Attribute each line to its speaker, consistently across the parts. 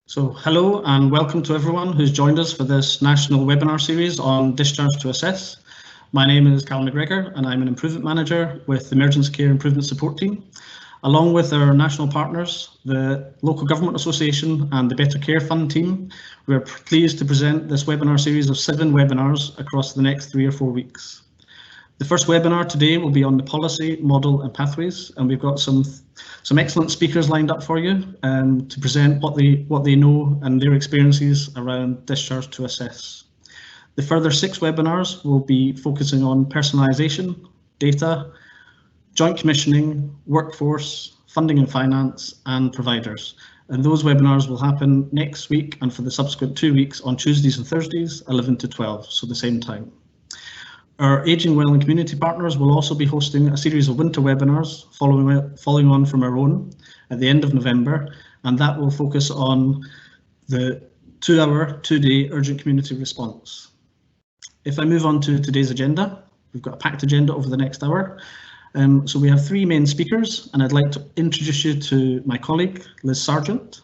Speaker 1: So hello and welcome to everyone who's joined us for this national webinar series on Discharge to Assess. My name is Cal McGregor and I'm an Improvement Manager with the Emergency Care Improvement Support Team. Along with our national partners, the Local Government Association and the Better Care Fund team, we're pleased to present this webinar series of 7 webinars across the next 3 or 4 weeks. The first webinar today will be on the policy, model and pathways, and we've got some excellent speakers lined up for you to present what they know and their experiences around discharge to assess. The further 6 webinars will be focusing on personalisation, data, joint commissioning, workforce, funding and finance, and providers. And those webinars will happen next week and for the subsequent 2 weeks on Tuesdays and Thursdays, 11 to 12, so the same time. Our Ageing Well and Community Partners will also be hosting a series of winter webinars following on from our own at the end of November, and that will focus on the 2-hour, 2-day urgent community response. If I move on to today's agenda, we've got a packed agenda over the next hour. So we have 3 main speakers, and I'd like to introduce you to my colleague, Liz Sargeant.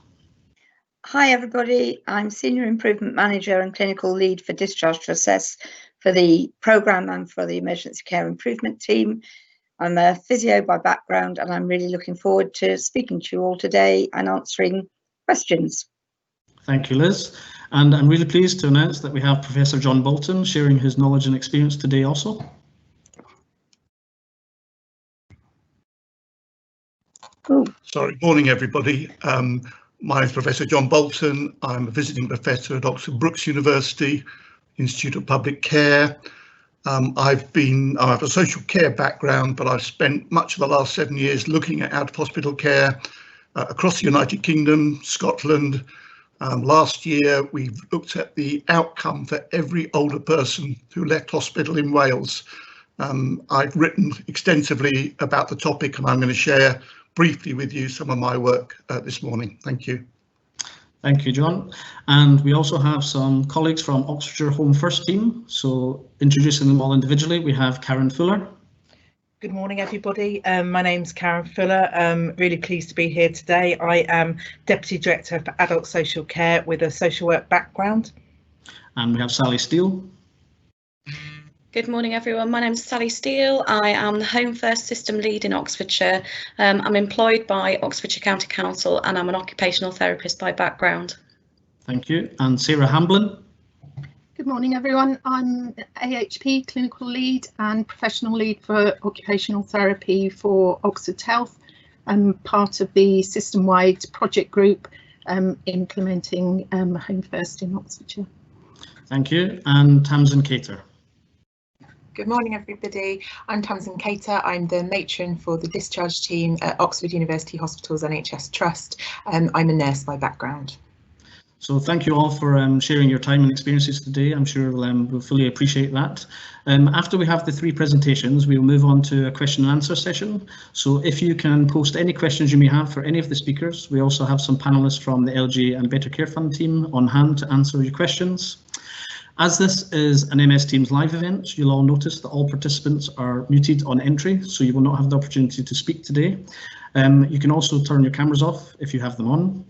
Speaker 2: Hi everybody, I'm Senior Improvement Manager and Clinical Lead for Discharge to Assess for the programme and for the Emergency Care Improvement Team. I'm a physio by background and I'm really looking forward to speaking to you all today and answering questions.
Speaker 1: Thank you, Liz. And I'm really pleased to announce that we have Professor John Bolton sharing his knowledge and experience today also.
Speaker 3: Sorry, morning everybody. My name is Professor John Bolton. I'm a visiting professor at Oxford Brookes University, Institute of Public Care. I have a social care background, but I've spent much of the last 7 years looking at out-of-hospital care across the United Kingdom, Scotland. Last year, we've looked at the outcome for every older person who left hospital in Wales. I've written extensively about the topic and I'm going to share briefly with you some of my work this morning. Thank you.
Speaker 1: Thank you, John. And we also have some colleagues from Oxfordshire Home First team. So introducing them all individually, we have Karen Fuller.
Speaker 4: Good morning, everybody. My name's Karen Fuller. Really pleased to be here today. I am Deputy Director for Adult Social Care with a social work background.
Speaker 1: And we have Sally Steele.
Speaker 5: Good morning, everyone. My name is Sally Steele. I am the Home First System Lead in Oxfordshire. I'm employed by Oxfordshire County Council and I'm an occupational therapist by background.
Speaker 1: Thank you. And Sarah Hamblin.
Speaker 6: Good morning, everyone. I'm AHP Clinical Lead and Professional Lead for Occupational Therapy for Oxford Health. I'm part of the system-wide project group implementing Home First in Oxfordshire.
Speaker 1: Thank you. And Tamsin Cater.
Speaker 7: Good morning, everybody. I'm Tamsin Cater. I'm the matron for the discharge team at Oxford University Hospitals NHS Trust. I'm a nurse by background.
Speaker 1: So thank you all for sharing your time and experiences today. I'm sure we'll fully appreciate that. After we have the 3 presentations, we'll move on to a question and answer session. So if you can post any questions you may have for any of the speakers, we also have some panelists from the LG and Better Care Fund team on hand to answer your questions. As this is an MS Teams live event, you'll all notice that all participants are muted on entry, so you will not have the opportunity to speak today. You can also turn your cameras off if you have them on.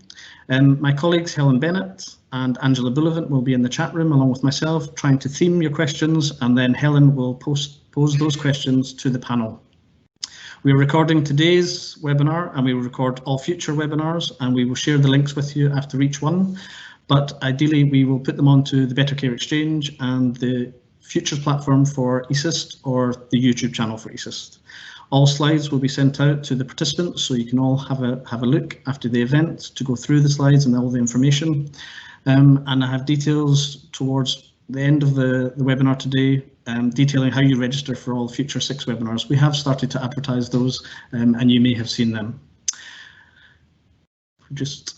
Speaker 1: My colleagues Helen Bennett and Angela Bullivant will be in the chat room along with myself trying to theme your questions, and then Helen will pose those questions to the panel. We are recording today's webinar and we will record all future webinars and we will share the links with you after each one. But ideally, we will put them onto the Better Care Exchange and the Futures platform for ESIST or the YouTube channel for ESIST. All slides will be sent out to the participants, so you can all have a look after the event to go through the slides and all the information. And I have details towards the end of the webinar today, detailing how you register for all future 6 webinars. We have started to advertise those, and you may have seen them. Just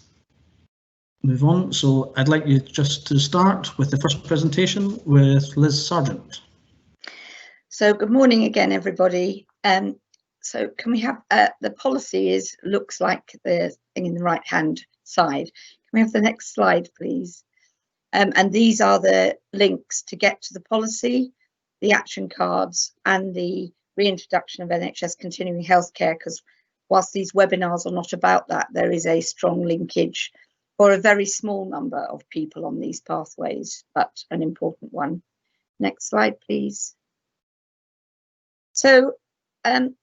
Speaker 1: move on. So I'd like you just to start with the first presentation with Liz Sargeant.
Speaker 2: So good morning again, everybody. So can we have the policy looks like the thing in the right hand side. Can we have the next slide, please? And these are the links to get to the policy, the action cards and the reintroduction of NHS continuing healthcare, because whilst these webinars are not about that, there is a strong linkage for a very small number of people on these pathways, but an important one. Next slide, please. So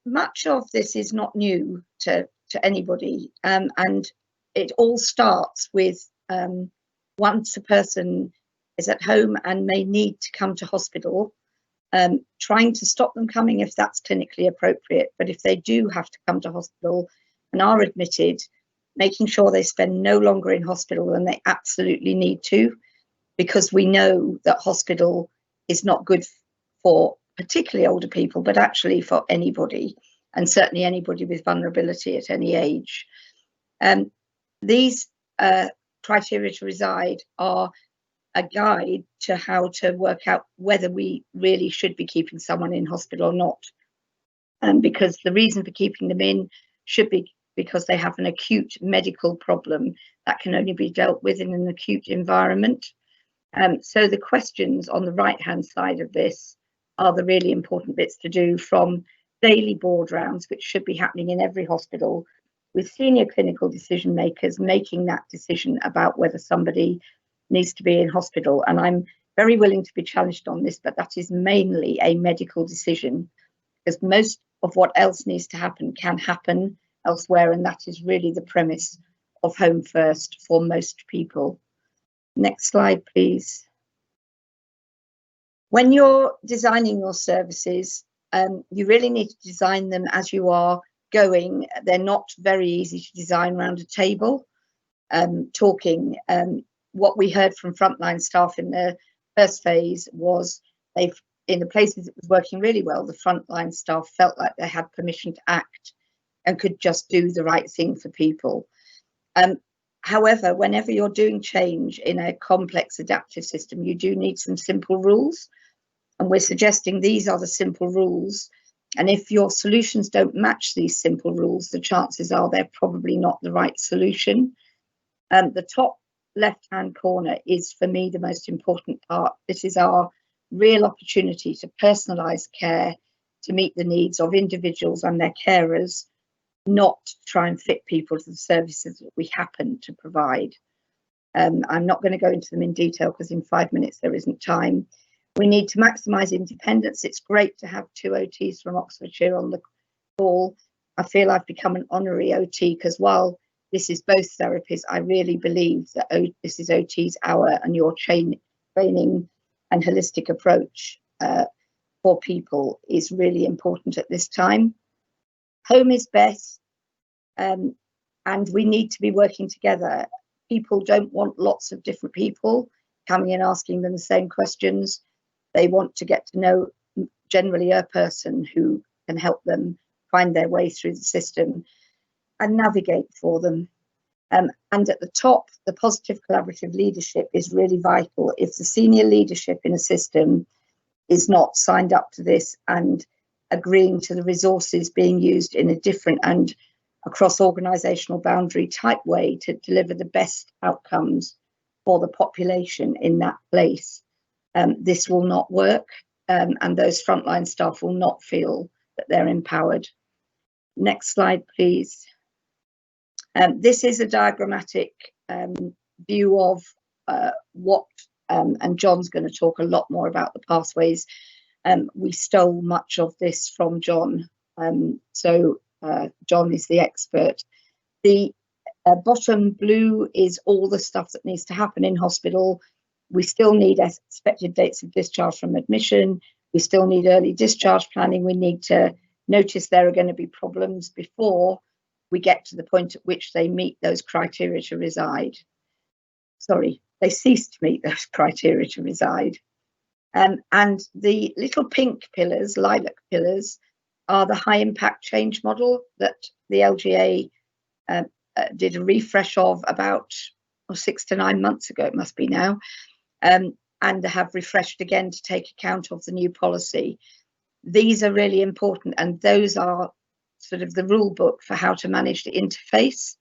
Speaker 2: much of this is not new to anybody, and it all starts with once a person is at home and may need to come to hospital, trying to stop them coming if that's clinically appropriate. But if they do have to come to hospital and are admitted, making sure they spend no longer in hospital than they absolutely need to, because we know that hospital is not good for particularly older people, but actually for anybody, and certainly anybody with vulnerability at any age. These criteria to reside are a guide to how to work out whether we really should be keeping someone in hospital or not. Because the reason for keeping them in should be because they have an acute medical problem that can only be dealt with in an acute environment. So the questions on the right-hand side of this are the really important bits to do, from daily board rounds, which should be happening in every hospital, with senior clinical decision makers making that decision about whether somebody needs to be in hospital. And I'm very willing to be challenged on this, but that is mainly a medical decision, because most of what else needs to happen can happen elsewhere, and that is really the premise of Home First for most people. Next slide, please. When you're designing your services, you really need to design them as you are going. They're not very easy to design around a table, talking. What we heard from frontline staff in the first phase was in the places it was working really well, the frontline staff felt like they had permission to act and could just do the right thing for people. However, whenever you're doing change in a complex adaptive system, you do need some simple rules. And we're suggesting these are the simple rules. And if your solutions don't match these simple rules, the chances are they're probably not the right solution. The top left-hand corner is, for me, the most important part. This is our real opportunity to personalise care to meet the needs of individuals and their carers, not to try and fit people to the services that we happen to provide. I'm not going to go into them in detail because in 5 minutes there isn't time. We need to maximise independence. It's great to have 2 OTs from Oxfordshire on the call. I feel I've become an honorary OT, because while this is both therapies, I really believe that this is OT's hour, and your training and holistic approach for people is really important at this time. Home is best, and we need to be working together. People don't want lots of different people coming and asking them the same questions. They want to get to know generally a person who can help them find their way through the system and navigate for them. And at the top, the positive collaborative leadership is really vital. If the senior leadership in a system is not signed up to this and agreeing to the resources being used in a different and across organisational boundary type way to deliver the best outcomes for the population in that place, this will not work, and those frontline staff will not feel that they're empowered. Next slide, please. This is a diagrammatic view of what, and John's going to talk a lot more about the pathways. We stole much of this from John, so John is the expert. The bottom blue is all the stuff that needs to happen in hospital. We still need expected dates of discharge from admission. We still need early discharge planning. We need to notice there are going to be problems before we get to the point at which they meet those criteria to reside. Sorry, they cease to meet those criteria to reside. And the little pink pillars, lilac pillars, are the high impact change model that the LGA did a refresh of about 6 to 9 months ago, it must be now, and have refreshed again to take account of the new policy. These are really important, and those are sort of the rule book for how to manage the interface.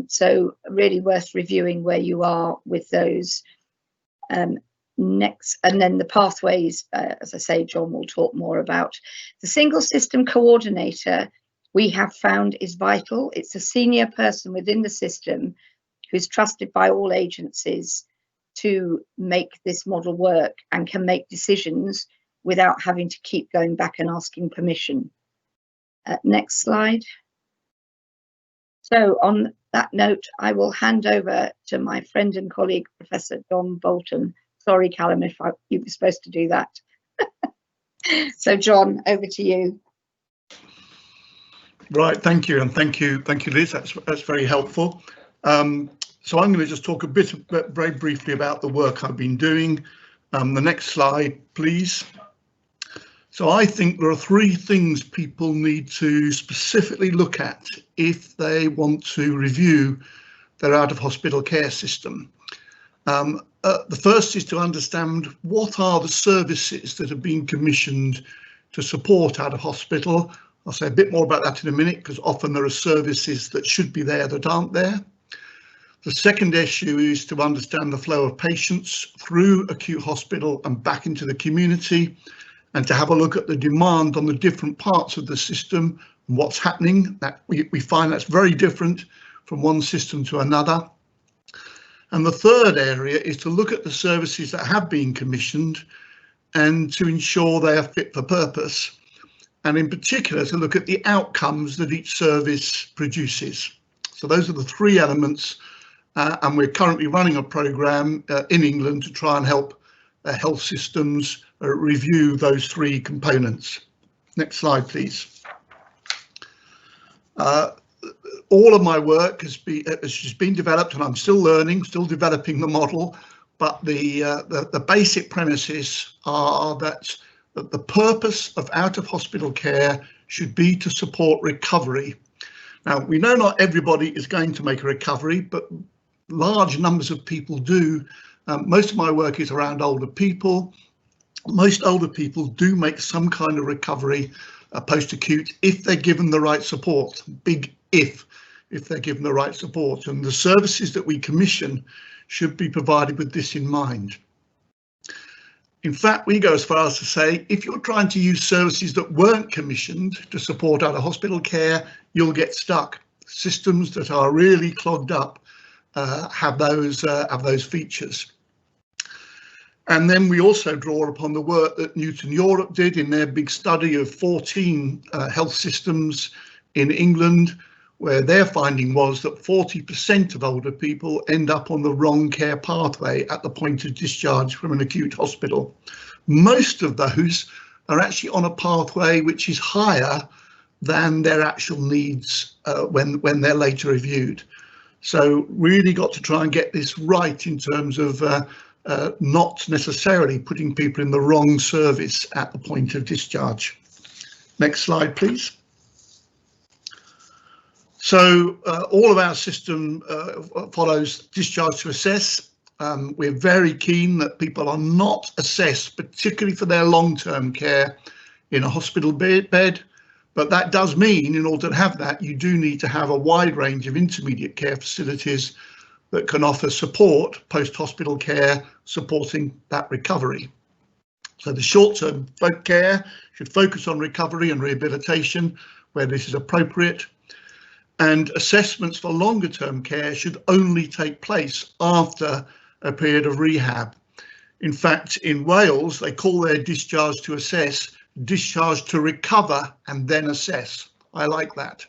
Speaker 2: So really worth reviewing where you are with those. Next, and then the pathways, as I say, John will talk more about. The single system coordinator we have found is vital. It's a senior person within the system who's trusted by all agencies to make this model work and can make decisions without having to keep going back and asking permission. Next slide. So on that note, I will hand over to my friend and colleague, Professor John Bolton. Sorry, Callum, if you were supposed to do that. So John, over to you.
Speaker 3: Right, thank you, and thank you, Liz. That's very helpful. So I'm going to just talk very briefly about the work I've been doing. The next slide, please. So I think there are three things people need to specifically look at if they want to review their out-of-hospital care system. The first is to understand what are the services that have been commissioned to support out-of-hospital. I'll say a bit more about that in a minute, because often there are services that should be there that aren't there. The second issue is to understand the flow of patients through acute hospital and back into the community, and to have a look at the demand on the different parts of the system and what's happening. That we find that's very different from one system to another. And the third area is to look at the services that have been commissioned and to ensure they are fit for purpose, and in particular to look at the outcomes that each service produces. So those are the three elements, and we're currently running a programme in England to try and help health systems review those three components. Next slide, please. All of my work has been developed, and I'm still learning, still developing the model, but the basic premises are that the purpose of out-of-hospital care should be to support recovery. Now, we know not everybody is going to make a recovery, but large numbers of people do. Most of my work is around older people. Most older people do make some kind of recovery post-acute if they're given the right support. Big if they're given the right support, and the services that we commission should be provided with this in mind. In fact, we go as far as to say, if you're trying to use services that weren't commissioned to support out-of-hospital care, you'll get stuck. Systems that are really clogged up have those features. And then we also draw upon the work that Newton Europe did in their big study of 14 health systems in England, where their finding was that 40% of older people end up on the wrong care pathway at the point of discharge from an acute hospital. Most of those are actually on a pathway which is higher than their actual needs when they're later reviewed. So really got to try and get this right in terms of not necessarily putting people in the wrong service at the point of discharge. Next slide, please. So all of our system follows discharge to assess. We're very keen that people are not assessed, particularly for their long-term care, in a hospital bed. But that does mean, in order to have that, you do need to have a wide range of intermediate care facilities that can offer support, post-hospital care, supporting that recovery. So the short-term care should focus on recovery and rehabilitation where this is appropriate. And assessments for longer term care should only take place after a period of rehab. In fact, in Wales, they call their discharge to assess discharge to recover and then assess. I like that.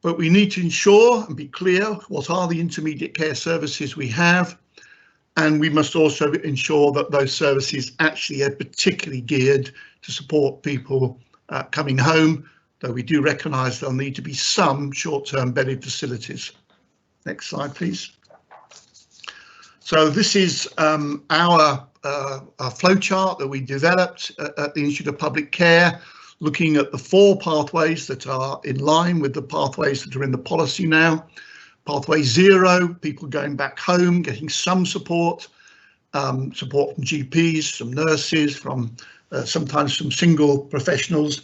Speaker 3: But we need to ensure and be clear what are the intermediate care services we have, and we must also ensure that those services actually are particularly geared to support people coming home, though we do recognise there'll need to be some short-term bedded facilities. Next slide, please. So this is our flowchart that we developed at the Institute of Public Care, looking at the 4 pathways that are in line with the pathways that are in the policy now. Pathway 0, people going back home, getting some support, support from GPs, some nurses, from sometimes some single professionals.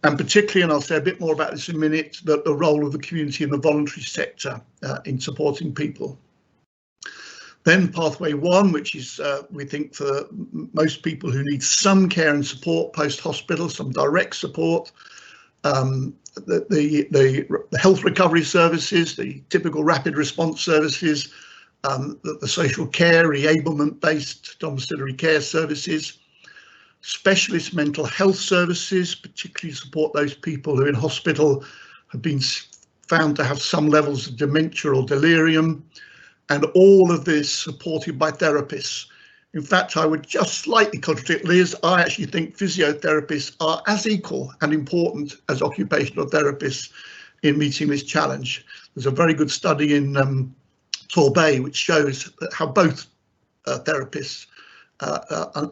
Speaker 3: And particularly, and I'll say a bit more about this in a minute, the role of the community and the voluntary sector in supporting people. Then pathway 1, which is, we think, for most people who need some care and support post-hospital, some direct support, the health recovery services, the typical rapid response services, the social care, reablement-based domiciliary care services, specialist mental health services, particularly support those people who in hospital have been found to have some levels of dementia or delirium, and all of this supported by therapists. In fact, I would just slightly contradict Liz. I actually think physiotherapists are as equal and important as occupational therapists in meeting this challenge. There's a very good study in Torbay which shows how both therapists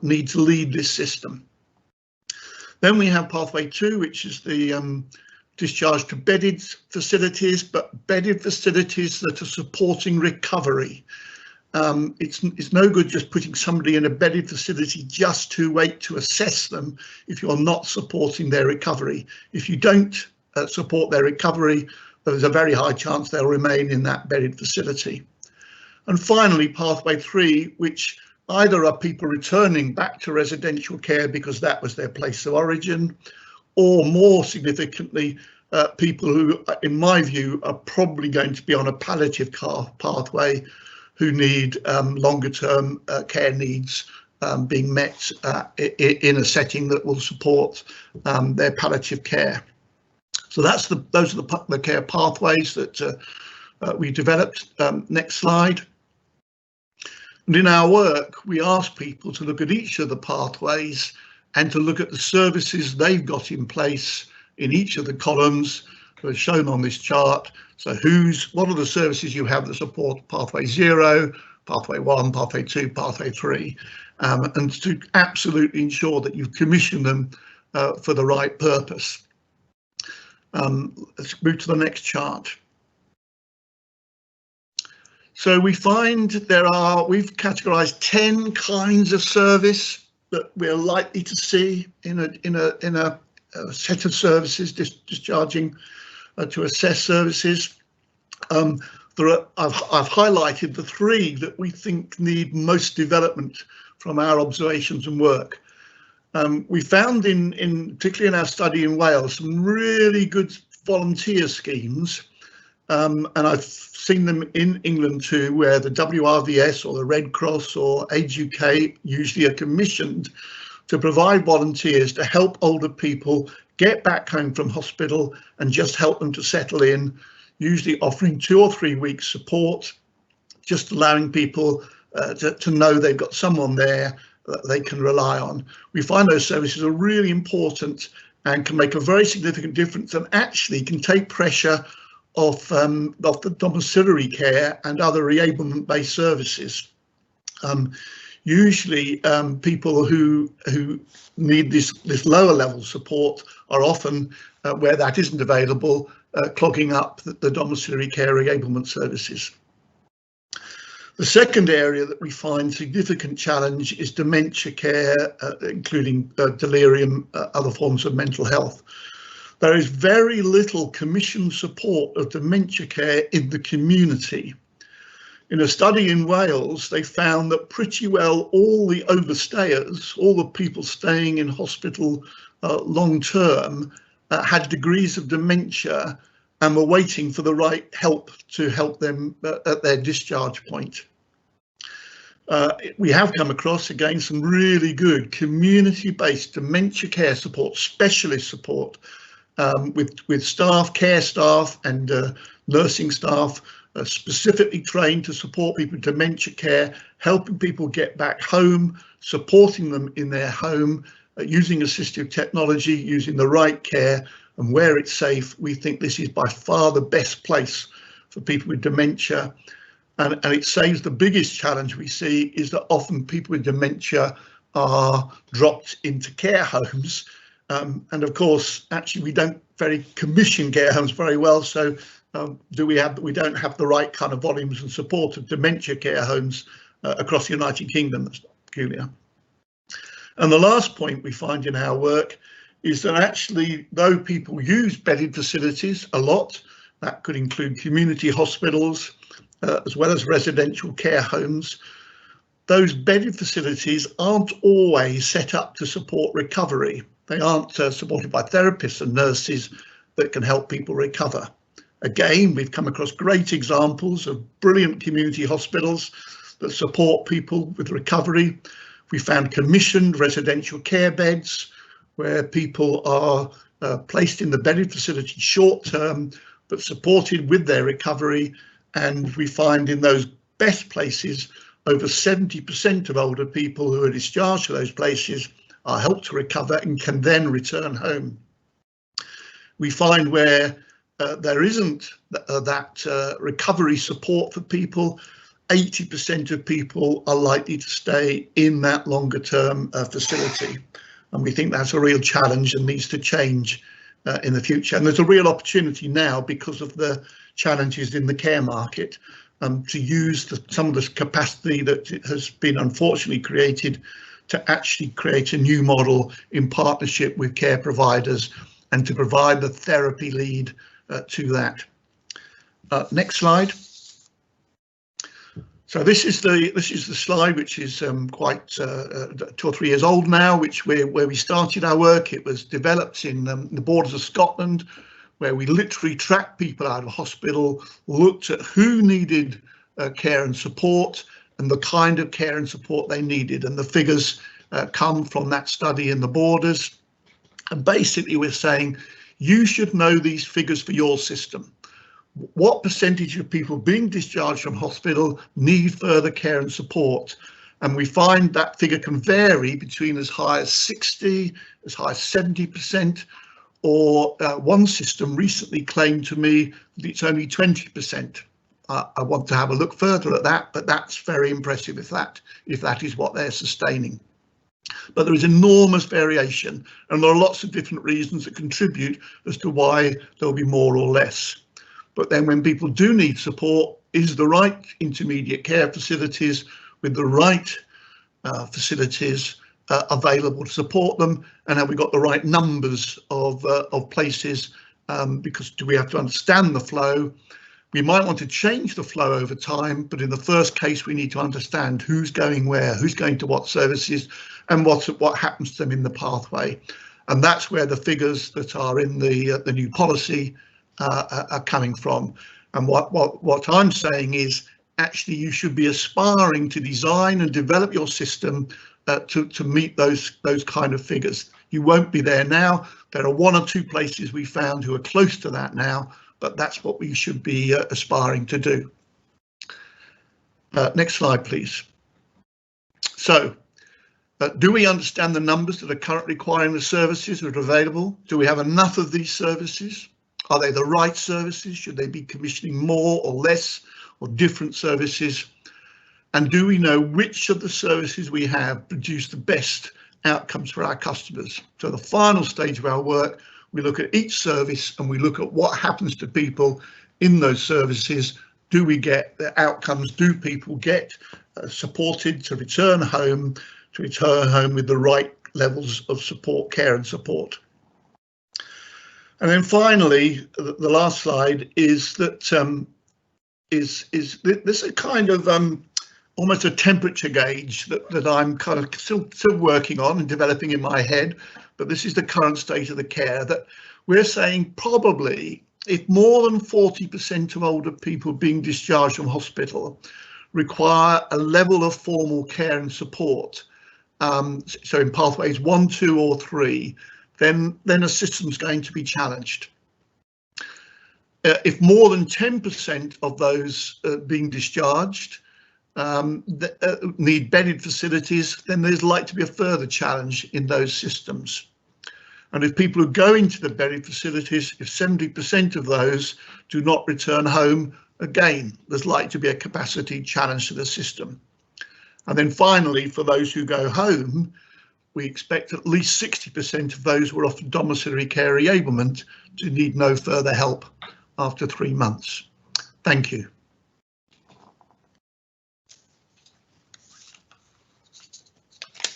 Speaker 3: need to lead this system. Then we have pathway 2, which is the discharge to bedded facilities, but bedded facilities that are supporting recovery. It's no good just putting somebody in a bedded facility just to wait to assess them if you're not supporting their recovery. If you don't support their recovery, there's a very high chance they'll remain in that bedded facility. And finally, pathway 3, which either are people returning back to residential care because that was their place of origin, or more significantly, people who, in my view, are probably going to be on a palliative pathway, who need longer term care needs being met in a setting that will support their palliative care. So those are the care pathways that we developed. Next slide. And in our work, we ask people to look at each of the pathways and to look at the services they've got in place in each of the columns that are shown on this chart. So what are the services you have that support pathway 0, pathway 1, pathway 2, pathway 3, and to absolutely ensure that you've commissioned them for the right purpose. Let's move to the next chart. So we find we've categorized 10 kinds of service that we're likely to see in a set of services discharging to assess services. I've highlighted the 3 that we think need most development from our observations and work. We found particularly in our study in Wales, some really good volunteer schemes, and I've seen them in England too, where the WRVS or the Red Cross or Age UK usually are commissioned to provide volunteers to help older people get back home from hospital and just help them to settle in, usually offering 2 or 3 weeks support, just allowing people to know they've got someone there that they can rely on. We find those services are really important and can make a very significant difference, and actually can take pressure off the domiciliary care and other reablement-based services. Usually people who need this lower level support are often where that isn't available, clogging up the domiciliary care reablement services. The second area that we find significant challenge is dementia care, including delirium, other forms of mental health. There is very little commissioned support of dementia care in the community. In a study in Wales, they found that pretty well all the overstayers, all the people staying in hospital long term, had degrees of dementia and were waiting for the right help to help them at their discharge point. We have come across, again, some really good community-based dementia care support, specialist support, with staff, care staff and nursing staff specifically trained to support people with dementia care, helping people get back home, supporting them in their home, using assistive technology, using the right care, and where it's safe. We think this is by far the best place for people with dementia. And it saves the biggest challenge we see is that often people with dementia are dropped into care homes. And of course, actually, we don't commission care homes very well. So we don't have the right kind of volumes and support of dementia care homes across the United Kingdom. That's peculiar. And the last point we find in our work is that actually, though people use bedded facilities a lot, that could include community hospitals, as well as residential care homes, those bedded facilities aren't always set up to support recovery. They aren't supported by therapists and nurses that can help people recover. Again, we've come across great examples of brilliant community hospitals that support people with recovery. We found commissioned residential care beds where people are placed in the bedded facility short term, but supported with their recovery. And we find in those best places, over 70% of older people who are discharged to those places are helped to recover and can then return home. We find where there isn't that recovery support for people, 80% of people are likely to stay in that longer term facility. And we think that's a real challenge and needs to change in the future. And there's a real opportunity now because of the challenges in the care market to use some of this capacity that has been unfortunately created to actually create a new model in partnership with care providers and to provide the therapy lead to that. Next slide. So this is the slide, which is quite 2 or 3 years old now, where we started our work. It was developed in the borders of Scotland, where we literally tracked people out of hospital, looked at who needed care and support and the kind of care and support they needed. And the figures come from that study in the borders. And basically we're saying you should know these figures for your system. What percentage of people being discharged from hospital need further care and support? And we find that figure can vary between as high as 60, as high as 70%, or one system recently claimed to me that it's only 20%. I want to have a look further at that, but that's very impressive if that is what they're sustaining. But there is enormous variation, and there are lots of different reasons that contribute as to why there'll be more or less. But then when people do need support, is the right intermediate care facilities with the right facilities available to support them, and have we got the right numbers of places, because do we have to understand the flow? We might want to change the flow over time, but in the first case we need to understand who's going where, who's going to what services, and what happens to them in the pathway. And that's where the figures that are in the new policy are coming from. And what I'm saying is actually you should be aspiring to design and develop your system to meet those kind of figures. You won't be there now. There are 1 or 2 places we found who are close to that now, but that's what we should be aspiring to do. Next slide, please. So, do we understand the numbers that are currently requiring the services that are available? Do we have enough of these services? Are they the right services? Should they be commissioning more or less or different services? And do we know which of the services we have produce the best outcomes for our customers? So the final stage of our work, we look at each service and we look at what happens to people in those services. Do we get the outcomes? Do people get supported to return home with the right levels of support, care and support? And then finally, the last slide is that this is a kind of almost a temperature gauge that I'm kind of still working on and developing in my head. But this is the current state of the care, that we're saying probably if more than 40% of older people being discharged from hospital require a level of formal care and support, so in pathways 1, 2 or 3, then a system's going to be challenged. If more than 10% of those being discharged need bedded facilities, then there's likely to be a further challenge in those systems. And if people who go into the bedded facilities, if 70% of those do not return home, again, there's likely to be a capacity challenge to the system. And then finally, for those who go home, we expect at least 60% of those who are offered domiciliary care enablement to need no further help after 3 months. Thank you.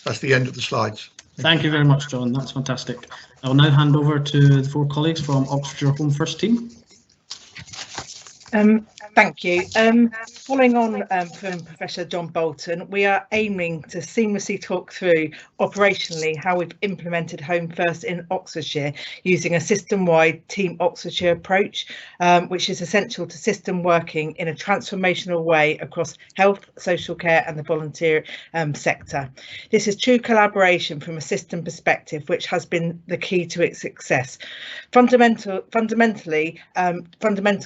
Speaker 3: That's the end of the slides.
Speaker 1: Thank you very much, John. That's fantastic. I'll now hand over to the 4 colleagues from Oxfordshire Home First team.
Speaker 4: Thank you. Following on from Professor John Bolton, we are aiming to seamlessly talk through operationally how we've implemented Home First in Oxfordshire using a system-wide Team Oxfordshire approach, which is essential to system working in a transformational way across health, social care and the volunteer sector. This is true collaboration from a system perspective, which has been the key to its success. Fundamental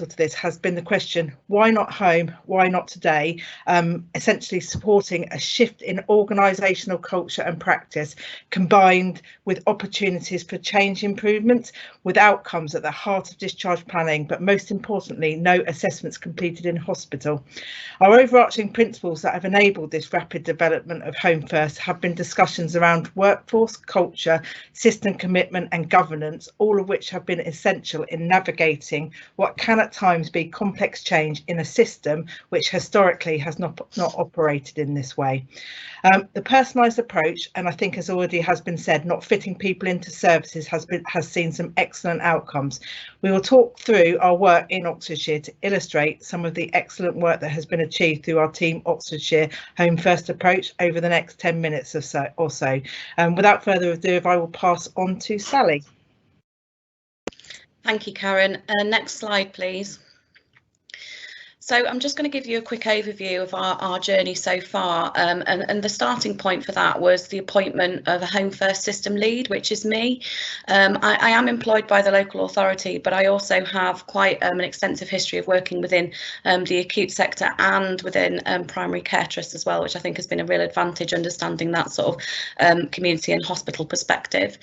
Speaker 4: to this has been the question, why not home, why not today? Essentially supporting a shift in organisational culture and practice, combined with opportunities for change improvement, with outcomes at the heart of discharge planning, but most importantly, no assessments completed in hospital. Our overarching principles that have enabled this rapid development of Home First have been discussions around workforce, culture, system commitment and governance, all of which have been essential in navigating what can at times be complex change in a system which historically has not operated in this way. The personalised approach, and I think as already has been said, not fitting people into services has seen some excellent outcomes. We will talk through our work in Oxfordshire to illustrate some of the excellent work that has been achieved through our Team Oxfordshire Home First approach over the next 10 minutes or so. Without further ado, I will pass on to Sally.
Speaker 5: Thank you, Karen. Next slide, please. So I'm just going to give you a quick overview of our journey so far, and the starting point for that was the appointment of a Home First system lead, which is me. I am employed by the local authority, but I also have quite an extensive history of working within the acute sector and within primary care trusts as well, which I think has been a real advantage, understanding that sort of community and hospital perspective.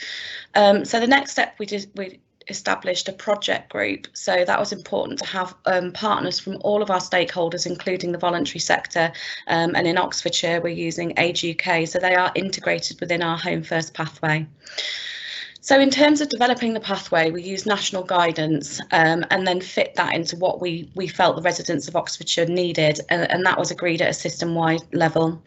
Speaker 5: So the next step we established a project group, so that was important to have partners from all of our stakeholders, including the voluntary sector, and in Oxfordshire we're using Age UK, so they are integrated within our Home First pathway. So in terms of developing the pathway, we use national guidance and then fit that into what we felt the residents of Oxfordshire needed, and that was agreed at a system-wide level.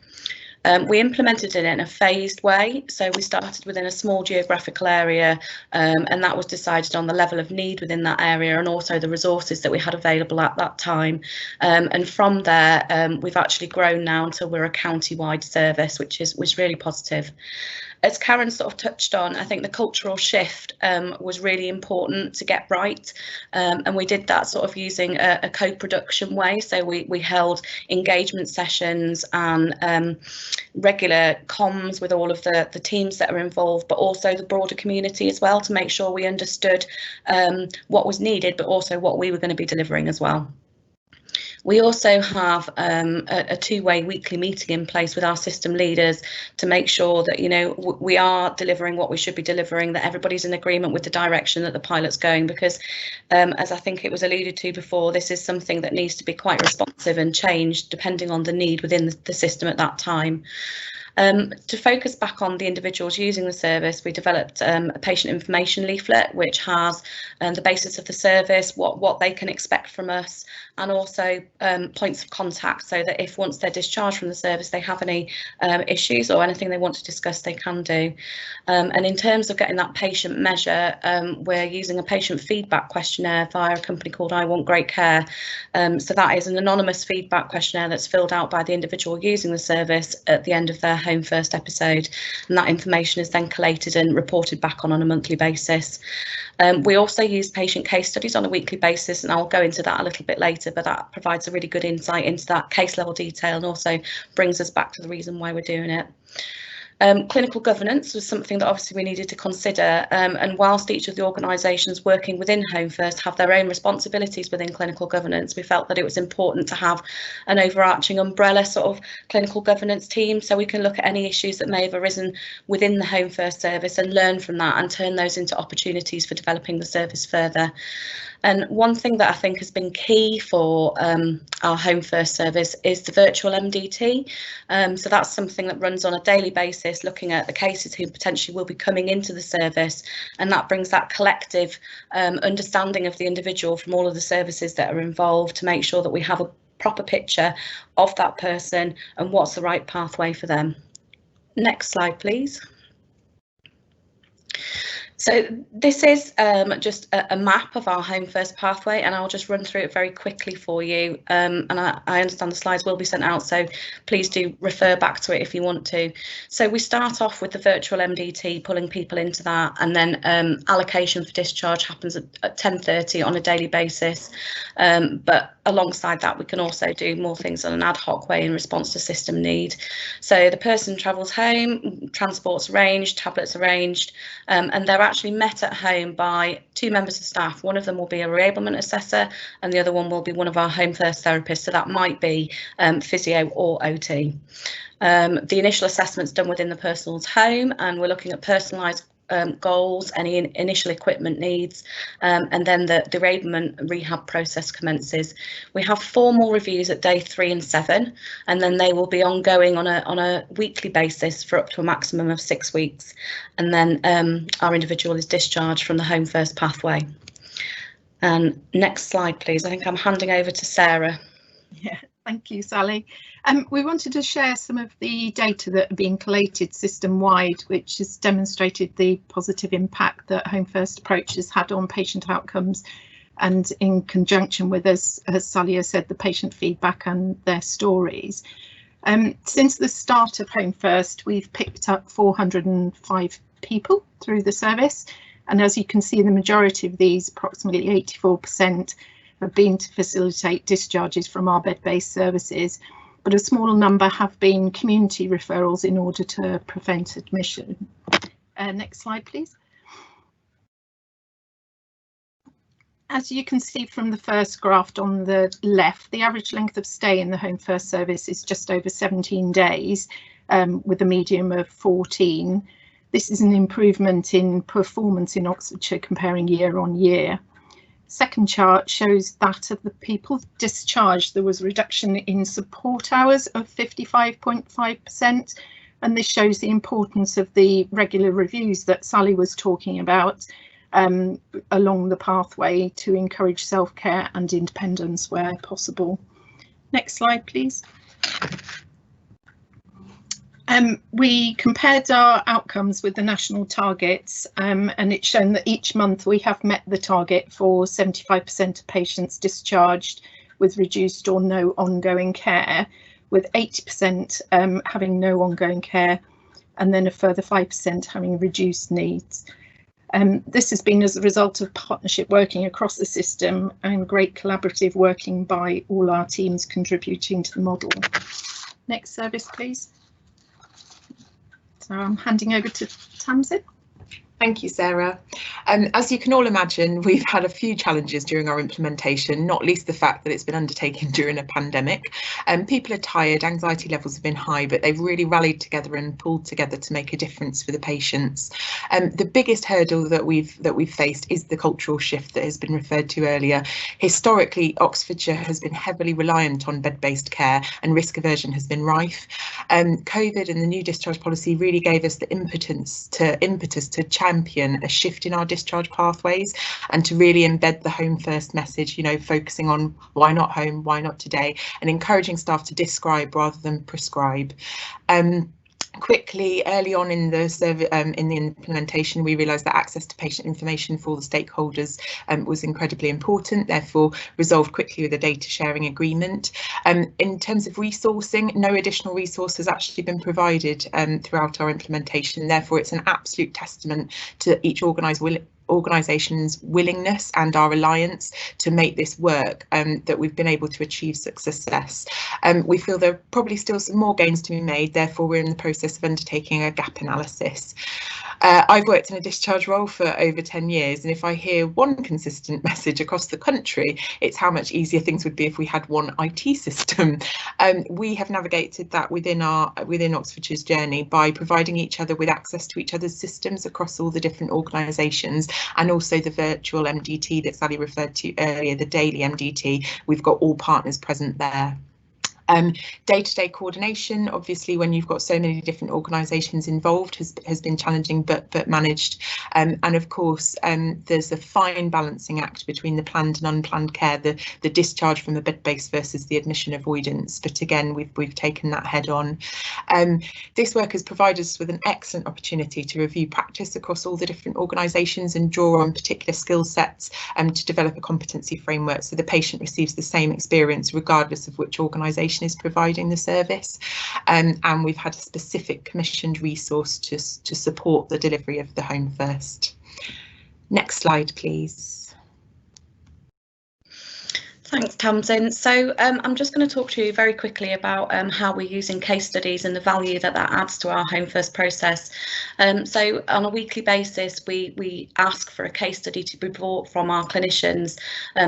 Speaker 5: We implemented it in a phased way, so we started within a small geographical area, and that was decided on the level of need within that area and also the resources that we had available at that time. And from there, we've actually grown now until we're a county-wide service, which was really positive. As Karen sort of touched on, I think the cultural shift was really important to get right, and we did that sort of using a co-production way. So we held engagement sessions and regular comms with all of the teams that are involved, but also the broader community as well, to make sure we understood what was needed, but also what we were going to be delivering as well. We also have a two-way weekly meeting in place with our system leaders to make sure that, you know, we are delivering what we should be delivering, that everybody's in agreement with the direction that the pilot's going, because as I think it was alluded to before, this is something that needs to be quite responsive and changed depending on the need within the system at that time. To focus back on the individuals using the service, we developed a patient information leaflet which has the basis of the service, what they can expect from us, and also points of contact, so that if once they're discharged from the service they have any issues or anything they want to discuss, they can do. And in terms of getting that patient measure, we're using a patient feedback questionnaire via a company called I Want Great Care. So that is an anonymous feedback questionnaire that's filled out by the individual using the service at the end of their Home First episode, and that information is then collated and reported back on a monthly basis. We also use patient case studies on a weekly basis, and I'll go into that a little bit later, but that provides a really good insight into that case level detail and also brings us back to the reason why we're doing it. Clinical governance was something that obviously we needed to consider, and whilst each of the organisations working within Home First have their own responsibilities within clinical governance, we felt that it was important to have an overarching umbrella sort of clinical governance team, so we can look at any issues that may have arisen within the Home First service and learn from that and turn those into opportunities for developing the service further. And one thing that I think has been key for our Home First service is the virtual MDT. So that's something that runs on a daily basis, looking at the cases who potentially will be coming into the service, and that brings that collective understanding of the individual from all of the services that are involved to make sure that we have a proper picture of that person and what's the right pathway for them. Next slide, please. So this is just a map of our Home First pathway, and I'll just run through it very quickly for you. And I understand the slides will be sent out, so please do refer back to it if you want to. So we start off with the virtual MDT, pulling people into that, and then allocation for discharge happens at 10:30 on a daily basis. But alongside that, we can also do more things on an ad hoc way in response to system need. So the person travels home, transport's arranged, tablets arranged, and they're actually met at home by 2 members of staff. One of them will be a reablement assessor and the other one will be one of our Home First therapists. So that might be physio or OT. The initial assessment's done within the person's home, and we're looking at personalised goals, any initial equipment needs, and then the reablement rehab process commences. We have formal reviews at day 3 and 7, and then they will be ongoing on a weekly basis for up to a maximum of 6 weeks. And then our individual is discharged from the Home First pathway. And next slide, please. I think I'm handing over to Sarah.
Speaker 6: Yeah, thank you, Sally. We wanted to share some of the data that are being collated system-wide, which has demonstrated the positive impact that Home First approach has had on patient outcomes, and in conjunction with, as Sally has said, the patient feedback and their stories. Since the start of Home First, we've picked up 405 people through the service, and as you can see, the majority of these, approximately 84%, have been to facilitate discharges from our bed-based services, but a smaller number have been community referrals in order to prevent admission. Next slide, please. As you can see from the first graph on the left, the average length of stay in the Home First service is just over 17 days, with a median of 14. This is an improvement in performance in Oxfordshire comparing year on year. Second chart shows that of the people discharged, there was a reduction in support hours of 55.5%, and this shows the importance of the regular reviews that Sally was talking about along the pathway to encourage self-care and independence where possible. Next slide, please. We compared our outcomes with the national targets, and it's shown that each month we have met the target for 75% of patients discharged with reduced or no ongoing care, with 80% having no ongoing care, and then a further 5% having reduced needs. This has been as a result of partnership working across the system and great collaborative working by all our teams contributing to the model. Next service, please. So I'm handing over to Tamsin.
Speaker 7: Thank you, Sarah. As you can all imagine, we've had a few challenges during our implementation, not least the fact that it's been undertaken during a pandemic. People are tired, anxiety levels have been high, but they've really rallied together and pulled together to make a difference for the patients. The biggest hurdle that we've faced is the cultural shift that has been referred to earlier. Historically, Oxfordshire has been heavily reliant on bed-based care and risk aversion has been rife. COVID and the new discharge policy really gave us the impetus to champion a shift in our discharge pathways and to really embed the Home First message, focusing on why not home, why not today, and encouraging staff to describe rather than prescribe. Quickly, early on in the implementation, we realised that access to patient information for all the stakeholders was incredibly important, therefore resolved quickly with a data sharing agreement. In terms of resourcing, no additional resource has actually been provided throughout our implementation, therefore it's an absolute testament to each organisation's willingness and our alliance to make this work, that we've been able to achieve success. We feel there are probably still some more gains to be made, therefore we're in the process of undertaking a gap analysis. I've worked in a discharge role for over 10 years, and if I hear one consistent message across the country, it's how much easier things would be if we had one IT system. We have navigated that within Oxfordshire's journey by providing each other with access to each other's systems across all the different organisations, and also the virtual MDT that Sally referred to earlier, the daily MDT. We've got all partners present there. Day-to-day coordination, obviously, when you've got so many different organisations involved, has been challenging but managed. And of course, there's a fine balancing act between the planned and unplanned care, the discharge from a bed base versus the admission avoidance. But again, we've taken that head on. This work has provided us with an excellent opportunity to review practice across all the different organisations and draw on particular skill sets to develop a competency framework so the patient receives the same experience regardless of which organisation is providing the service. And we've had a specific commissioned resource to support the delivery of the Home First. Next slide, please.
Speaker 5: Thanks, Tamsin. So I'm just going to talk to you very quickly about how we're using case studies and the value that adds to our Home First process. So on a weekly basis, we ask for a case study to be brought from our clinicians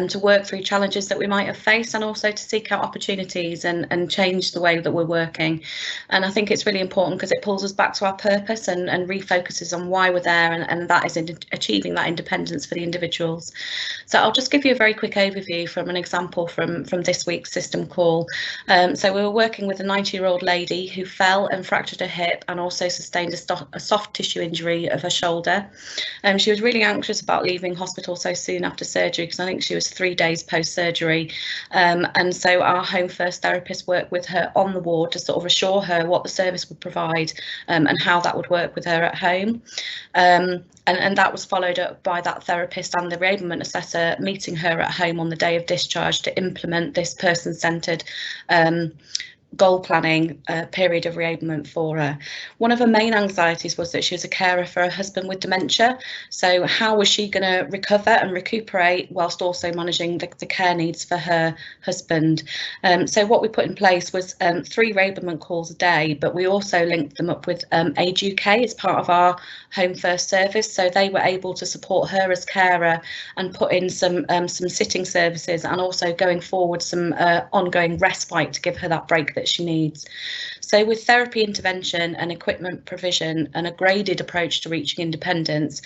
Speaker 5: to work through challenges that we might have faced and also to seek out opportunities and change the way that we're working. And I think it's really important because it pulls us back to our purpose and refocuses on why we're there, and that is in achieving that independence for the individuals. So I'll just give you a very quick overview from an example from this week's system call. So we were working with a 90-year-old lady who fell and fractured her hip and also sustained a soft tissue injury of her shoulder. She was really anxious about leaving hospital so soon after surgery because I think she was 3 days post-surgery. And so our Home First therapist worked with her on the ward to sort of assure her what the service would provide and how that would work with her at home. And that was followed up by that therapist and the reablement assessor meeting her at home on the day of discharge to implement this person-centred goal planning period of reablement for her. One of her main anxieties was that she was a carer for her husband with dementia. So how was she going to recover and recuperate whilst also managing the care needs for her husband? So what we put in place was 3 reablement calls a day, but we also linked them up with Age UK as part of our Home First service. So they were able to support her as carer and put in some sitting services and also going forward some ongoing respite to give her that break that she needs. So with therapy intervention and equipment provision and a graded approach to reaching independence,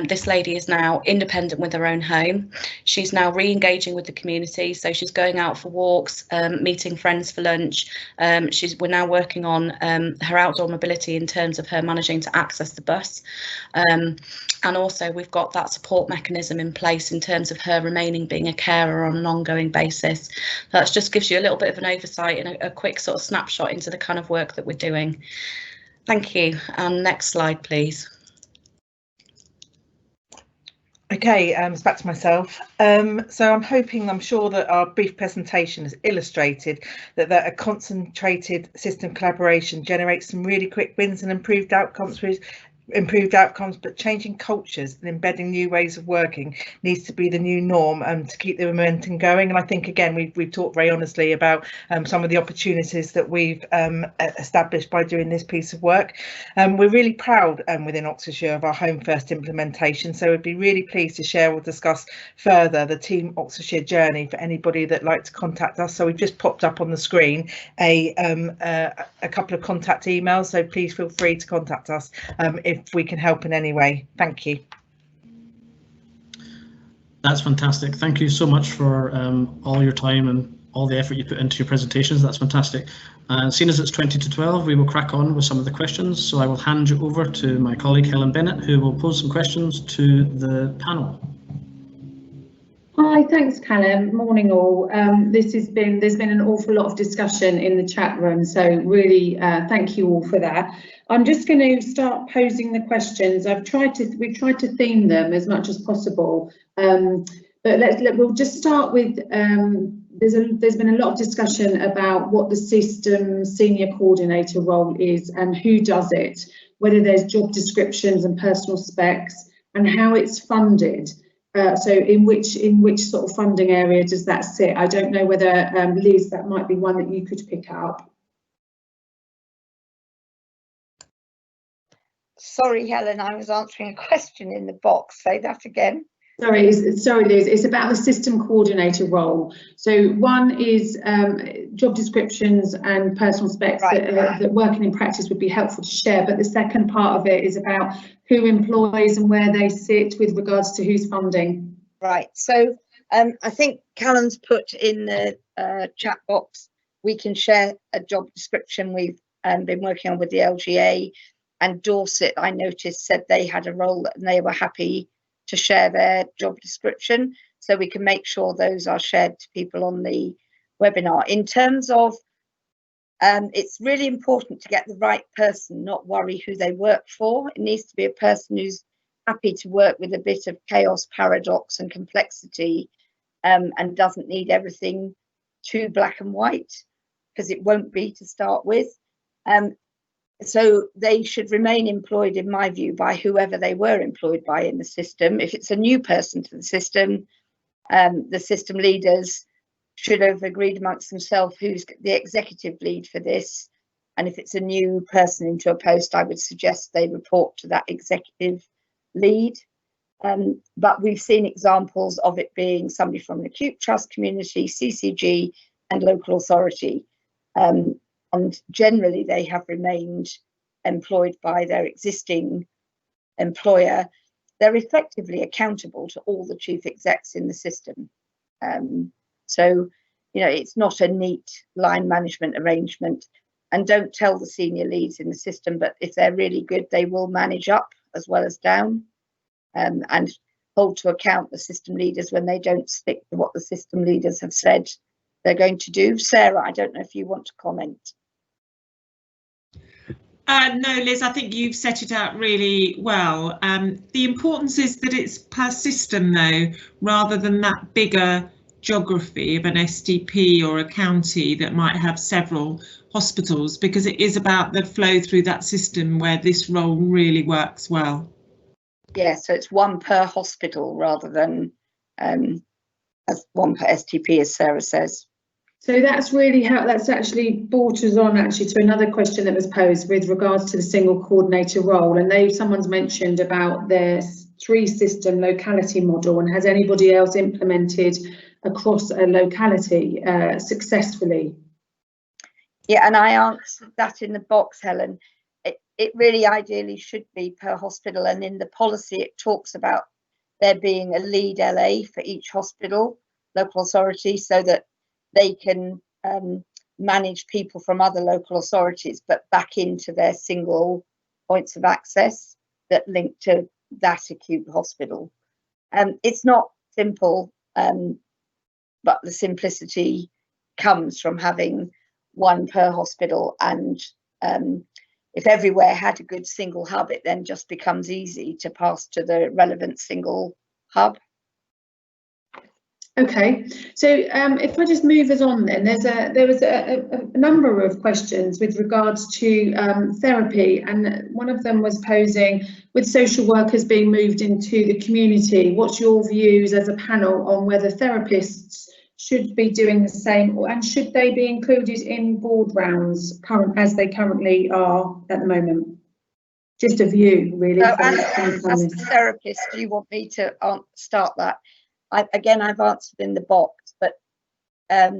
Speaker 5: this lady is now independent with her own home. She's now re-engaging with the community, so she's going out for walks, meeting friends for lunch. We're now working on her outdoor mobility in terms of her managing to access the bus. And also we've got that support mechanism in place in terms of her remaining being a carer on an ongoing basis. That just gives you a little bit of an oversight and a quick sort of snapshot into the kind of work that we're doing. Thank you. And next slide, please.
Speaker 4: Okay, it's back to myself. So I'm sure that our brief presentation has illustrated that a concentrated system collaboration generates some really quick wins and improved outcomes, but changing cultures and embedding new ways of working needs to be the new norm to keep the momentum going. And I think, again, we've talked very honestly about some of the opportunities that we've established by doing this piece of work. We're really proud within Oxfordshire of our Home First implementation, so we'd be really pleased to share or discuss further the Team Oxfordshire journey for anybody that'd like to contact us. So we've just popped up on the screen a couple of contact emails, so please feel free to contact us if we can help in any way. Thank you.
Speaker 1: That's fantastic. Thank you so much for all your time and all the effort you put into your presentations. That's fantastic. Seeing as it's 20 to 12, we will crack on with some of the questions. So I will hand you over to my colleague Helen Bennett, who will pose some questions to the panel.
Speaker 8: Hi, thanks, Callum. Morning all. There's been an awful lot of discussion in the chat room, so really thank you all for that. I'm just going to start posing the questions. We've tried to theme them as much as possible, but we'll just start with. There's been a lot of discussion about what the system senior coordinator role is and who does it, whether there's job descriptions and personal specs, and how it's funded. So in which sort of funding area does that sit? I don't know whether, Liz, that might be one that you could pick up.
Speaker 2: Sorry, Helen, I was answering a question in the box. Say that again.
Speaker 8: Sorry, Liz, it's about the system coordinator role. So one is job descriptions and personal specs that working in practice would be helpful to share, but the second part of it is about who employs and where they sit with regards to who's funding.
Speaker 2: Right, so I think Callum's put in the chat box we can share a job description we've been working on with the LGA, and Dorset, I noticed, said they had a role and they were happy to share their job description, so we can make sure those are shared to people on the webinar. In terms of, it's really important to get the right person, not worry who they work for. It needs to be a person who's happy to work with a bit of chaos, paradox and complexity, and doesn't need everything too black and white, because it won't be to start with. So they should remain employed, in my view, by whoever they were employed by in the system. If it's a new person to the system leaders should have agreed amongst themselves who's the executive lead for this. And if it's a new person into a post, I would suggest they report to that executive lead. But we've seen examples of it being somebody from an acute trust community, CCG and local authority. And generally they have remained employed by their existing employer. They're effectively accountable to all the chief execs in the system. So, you know, it's not a neat line management arrangement. And don't tell the senior leads in the system, but if they're really good, they will manage up as well as down, and hold to account the system leaders when they don't stick to what the system leaders have said they're going to do. Sarah, I don't know if you want to comment.
Speaker 9: No, Liz, I think you've set it out really well. The importance is that it's per system, though, rather than that bigger geography of an STP or a county that might have several hospitals, because it is about the flow through that system where this role really works well. Yeah,
Speaker 2: so it's one per hospital rather than as one per STP, as Sarah says.
Speaker 8: So that's really how that's actually brought us on actually to another question that was posed with regards to the single coordinator role, and someone's mentioned about their 3-system locality model, and has anybody else implemented across a locality successfully?
Speaker 2: Yeah, and I answered that in the box, Helen. It really ideally should be per hospital, and in the policy it talks about there being a lead LA for each hospital, local authority, so that they can manage people from other local authorities, but back into their single points of access that link to that acute hospital. It's not simple, but the simplicity comes from having one per hospital, and if everywhere had a good single hub, it then just becomes easy to pass to the relevant single hub.
Speaker 8: Okay, so if I just move us on, then there was a number of questions with regards to therapy, and one of them was posing, with social workers being moved into the community, what's your views as a panel on whether therapists should be doing the same, and should they be included in board rounds as they currently are at the moment? Just a view, really.
Speaker 2: So as a therapist, do you want me to start that? Again, I've answered in the box, but I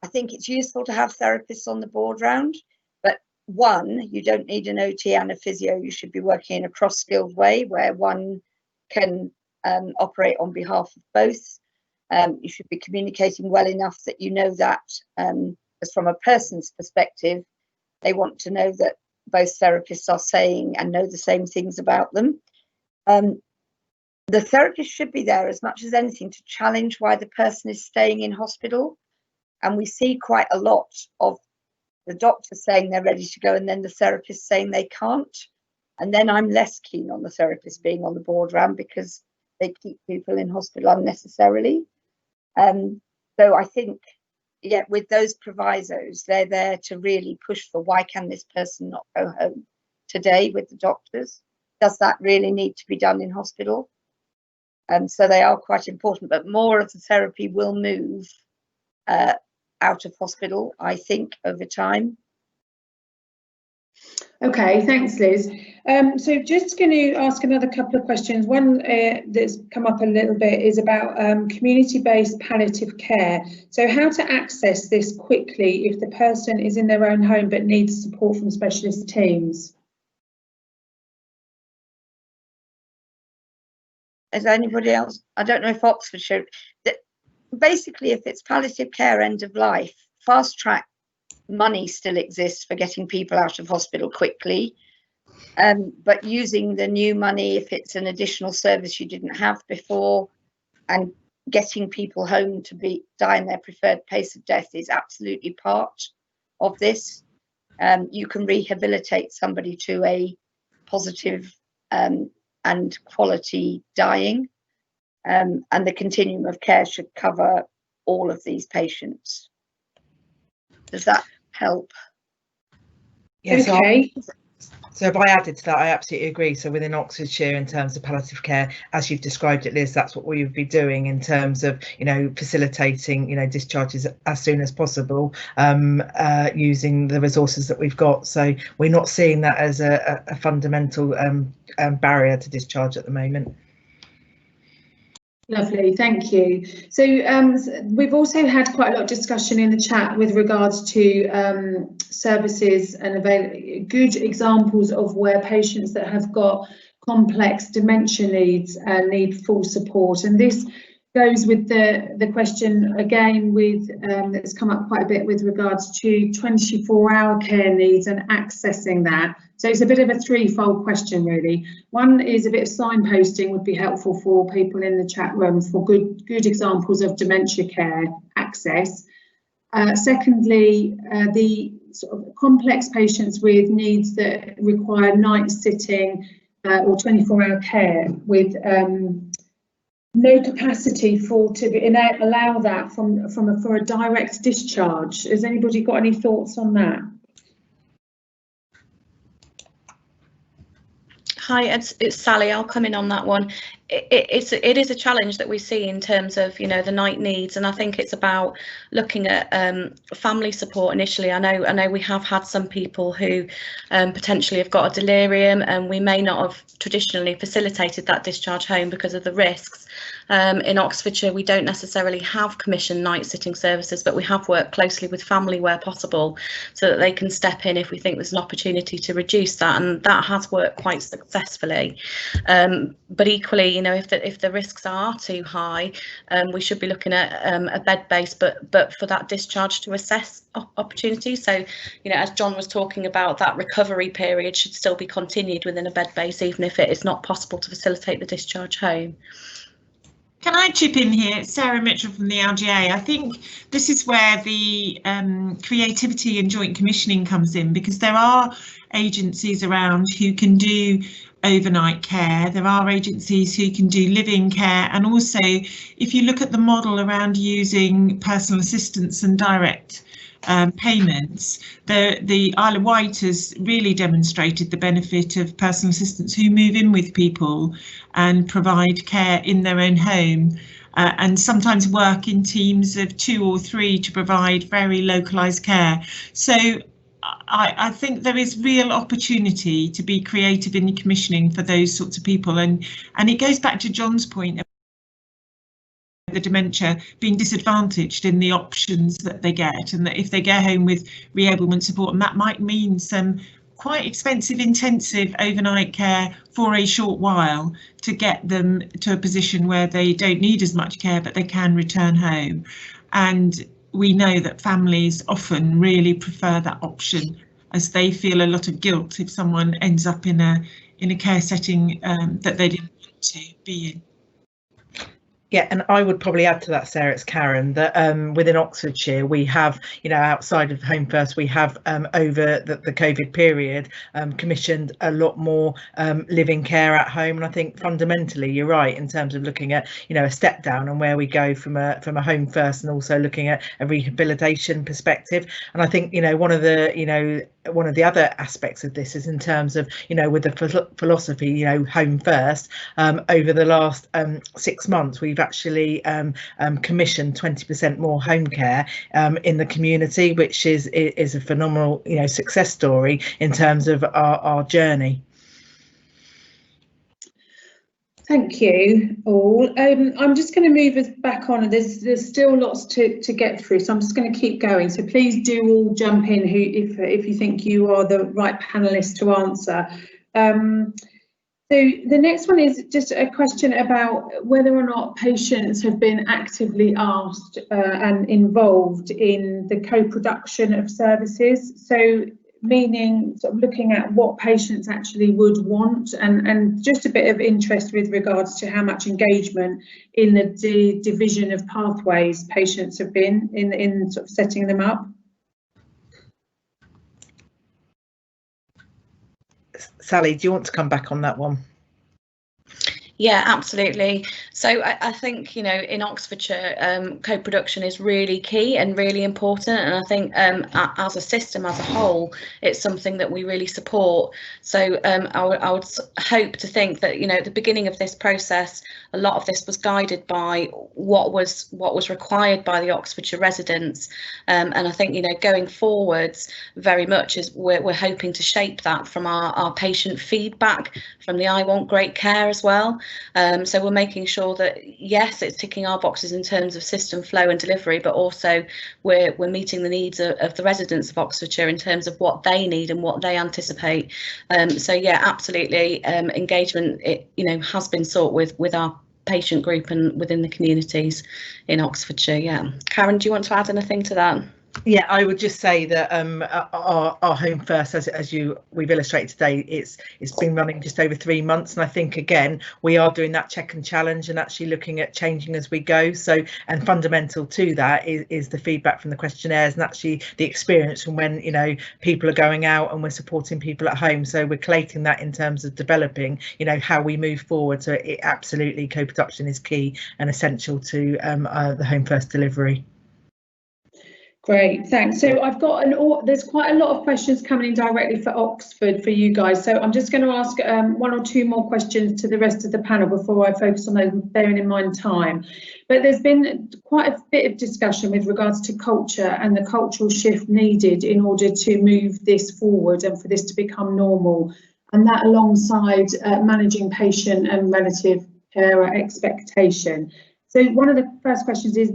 Speaker 2: think it's useful to have therapists on the board round. But one, you don't need an OT and a physio. You should be working in a cross-skilled way where one can operate on behalf of both. You should be communicating well enough that you know that, as from a person's perspective, they want to know that both therapists are saying and know the same things about them. The therapist should be there as much as anything to challenge why the person is staying in hospital. And we see quite a lot of the doctor saying they're ready to go and then the therapist saying they can't. And then I'm less keen on the therapist being on the board round because they keep people in hospital unnecessarily. So I think, yeah, with those provisos, they're there to really push for why can this person not go home today with the doctors? Does that really need to be done in hospital? So they are quite important, but more of the therapy will move out of hospital, I think, over time.
Speaker 8: Okay, thanks, Liz. So just going to ask another couple of questions. One that's come up a little bit is about community-based palliative care. So how to access this quickly if the person is in their own home but needs support from specialist teams?
Speaker 2: Is anybody else? I don't know if Oxfordshire. Basically, if it's palliative care end of life, fast track money still exists for getting people out of hospital quickly, but using the new money, if it's an additional service you didn't have before, and getting people home to die in their preferred place of death is absolutely part of this. You can rehabilitate somebody to a positive and quality dying, and the continuum of care should cover all of these patients. Does that help?
Speaker 4: Yes.
Speaker 8: Okay.
Speaker 4: So if I added to that, I absolutely agree. So within Oxfordshire, in terms of palliative care, as you've described it, Liz, that's what we would be doing in terms of, facilitating, discharges as soon as possible, using the resources that we've got. So we're not seeing that as a fundamental barrier to discharge at the moment.
Speaker 8: Lovely, thank you. So we've also had quite a lot of discussion in the chat with regards to services and good examples of where patients that have got complex dementia needs need full support. And this goes with the question again with that's come up quite a bit with regards to 24-hour care needs and accessing that. So it's a bit of a threefold question really. One is a bit of signposting would be helpful for people in the chat room for good examples of dementia care access. Secondly, the sort of complex patients with needs that require night sitting or 24-hour care with no capacity to allow that for a direct discharge. Has anybody got any thoughts on that?
Speaker 5: Hi, it's Sally. I'll come in on that one. It is a challenge that we see in terms of the night needs, and I think it's about looking at family support initially. I know we have had some people who potentially have got a delirium, and we may not have traditionally facilitated that discharge home because of the risks. In Oxfordshire, we don't necessarily have commissioned night sitting services, but we have worked closely with family where possible so that they can step in if we think there's an opportunity to reduce that, and that has worked quite successfully. But equally, if the risks are too high, we should be looking at a bed base, but for that discharge to assess opportunities. So, as John was talking about, that recovery period should still be continued within a bed base, even if it is not possible to facilitate the discharge home.
Speaker 9: Can I chip in here? It's Sarah Mitchell from the LGA. I think this is where the creativity and joint commissioning comes in, because there are agencies around who can do overnight care. There are agencies who can do live-in care, and also if you look at the model around using personal assistance and direct payments, the Isle of Wight has really demonstrated the benefit of personal assistants who move in with people and provide care in their own home, and sometimes work in teams of 2 or 3 to provide very localised care. So I think there is real opportunity to be creative in the commissioning for those sorts of people, and it goes back to John's point about the dementia being disadvantaged in the options that they get, and that if they go home with reablement support, and that might mean some quite expensive intensive overnight care for a short while to get them to a position where they don't need as much care but they can return home. And we know that families often really prefer that option, as they feel a lot of guilt if someone ends up in a care setting that they didn't want to be in.
Speaker 4: Yeah, and I would probably add to that, Sarah, it's Karen, that within Oxfordshire we have, outside of Home First, we have over the COVID period commissioned a lot more living care at home. And I think fundamentally you're right in terms of looking at, a step down and where we go from a Home First, and also looking at a rehabilitation perspective. And I think, one of the other aspects of this is in terms of, with the philosophy, Home First, over the last 6 months, we've actually commissioned 20% more home care in the community, which is a phenomenal, success story in terms of our journey.
Speaker 8: Thank you all. I'm just going to move us back on, and there's still lots to get through, so I'm just going to keep going. So please do all jump in if you think you are the right panelist to answer. So the next one is just a question about whether or not patients have been actively asked and involved in the co-production of services. So meaning sort of looking at what patients actually would want, and just a bit of interest with regards to how much engagement in the division of pathways patients have been in sort of setting them up.
Speaker 4: Sally, do you want to come back on that one?
Speaker 5: Yeah, absolutely. So I think, you know, in Oxfordshire, co-production is really key and really important. And I think as a system, as a whole, it's something that we really support. So I would hope to think that, you know, at the beginning of this process, a lot of this was guided by what was required by the Oxfordshire residents. And I think, you know, going forwards, very much is we're hoping to shape that from our patient feedback, from the I Want Great Care as well. So we're making sure that, yes, it's ticking our boxes in terms of system flow and delivery, but also we're meeting the needs of the residents of Oxfordshire in terms of what they need and what they anticipate. So yeah, absolutely, engagement, you know, has been sought with our patient group and within the communities in Oxfordshire. Yeah, Karen, do you want to add anything to that?
Speaker 4: Yeah, I would just say that our Home First, as we've illustrated today, it's been running just over 3 months, and I think again we are doing that check and challenge and actually looking at changing as we go. So, and fundamental to that is the feedback from the questionnaires and actually the experience from when, you know, people are going out and we're supporting people at home. So we're collating that in terms of developing, you know, how we move forward. So it absolutely, co-production is key and essential to the Home First delivery.
Speaker 8: Great, thanks. So I've got there's quite a lot of questions coming in directly for Oxford for you guys. So I'm just going to ask 1 or 2 more questions to the rest of the panel before I focus on those, bearing in mind time. But there's been quite a bit of discussion with regards to culture and the cultural shift needed in order to move this forward and for this to become normal. And that alongside managing patient and relative carer expectation. So one of the first questions is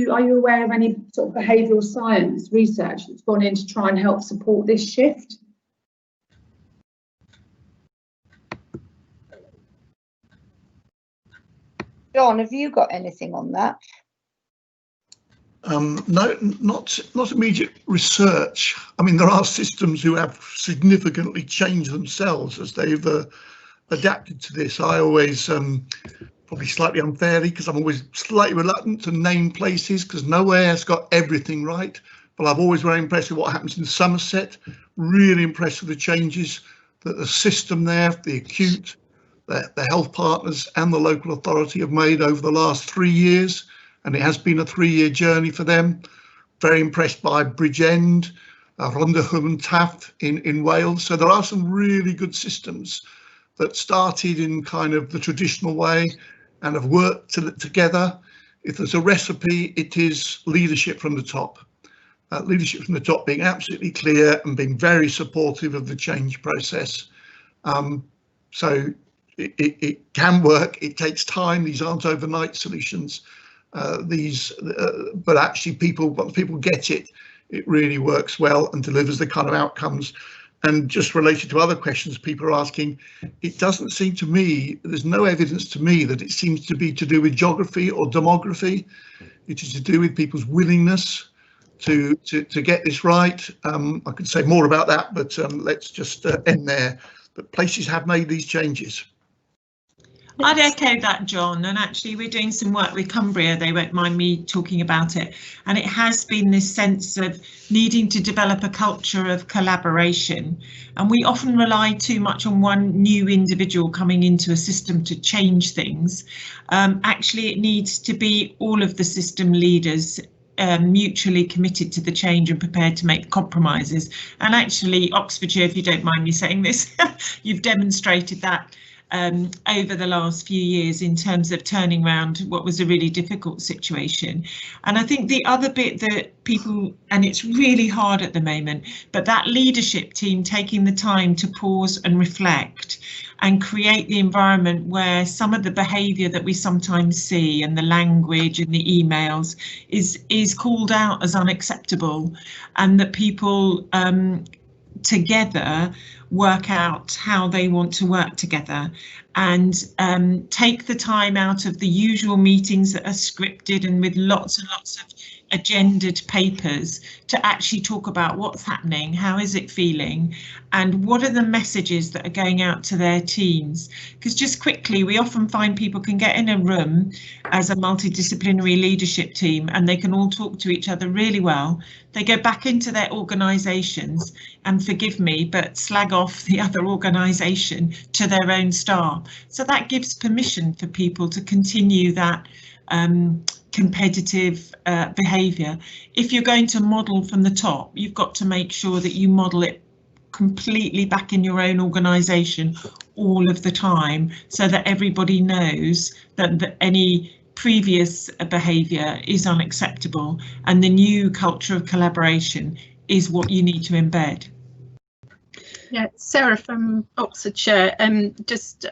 Speaker 8: are you aware of any sort of behavioural science research that's gone in to try and help support this shift?
Speaker 2: John, have you got anything on that?
Speaker 3: No, not immediate research. I mean, there are systems who have significantly changed themselves as they've adapted to this. I always probably slightly unfairly, because I'm always slightly reluctant to name places because nowhere has got everything right, but I've always very impressed with what happens in Somerset, really impressed with the changes that the system there, the acute, the health partners and the local authority have made over the last 3 years, and it has been a 3-year journey for them. Very impressed by Bridgend, Rhondda and Taff in Wales. So there are some really good systems that started in kind of the traditional way and have worked together. If there's a recipe, it is leadership from the top. Leadership from the top being absolutely clear and being very supportive of the change process. So it can work. It takes time. These aren't overnight solutions. But actually, once people get it, it really works well and delivers the kind of outcomes. And just related to other questions people are asking, it doesn't seem to me, there's no evidence to me that it seems to be to do with geography or demography. It is to do with people's willingness to get this right. I could say more about that, but let's just end there. But places have made these changes.
Speaker 9: I'd echo that, John, and actually we're doing some work with Cumbria, they won't mind me talking about it, and it has been this sense of needing to develop a culture of collaboration, and we often rely too much on one new individual coming into a system to change things. Actually, it needs to be all of the system leaders mutually committed to the change and prepared to make compromises, and actually Oxfordshire, if you don't mind me saying this, you've demonstrated that over the last few years in terms of turning around what was a really difficult situation. And I think the other bit that people, and it's really hard at the moment, but that leadership team taking the time to pause and reflect and create the environment where some of the behaviour that we sometimes see and the language and the emails is called out as unacceptable, and that people together work out how they want to work together, and take the time out of the usual meetings that are scripted and with lots and lots of agendaed papers to actually talk about what's happening, how is it feeling, and what are the messages that are going out to their teams. Because just quickly, we often find people can get in a room as a multidisciplinary leadership team and they can all talk to each other really well. They go back into their organisations and, forgive me, but slag off the other organisation to their own staff. So that gives permission for people to continue that competitive behaviour. If you're going to model from the top, you've got to make sure that you model it completely back in your own organisation all of the time, so that everybody knows that any previous behaviour is unacceptable and the new culture of collaboration is what you need to embed.
Speaker 6: Yeah, Sarah from Oxfordshire, just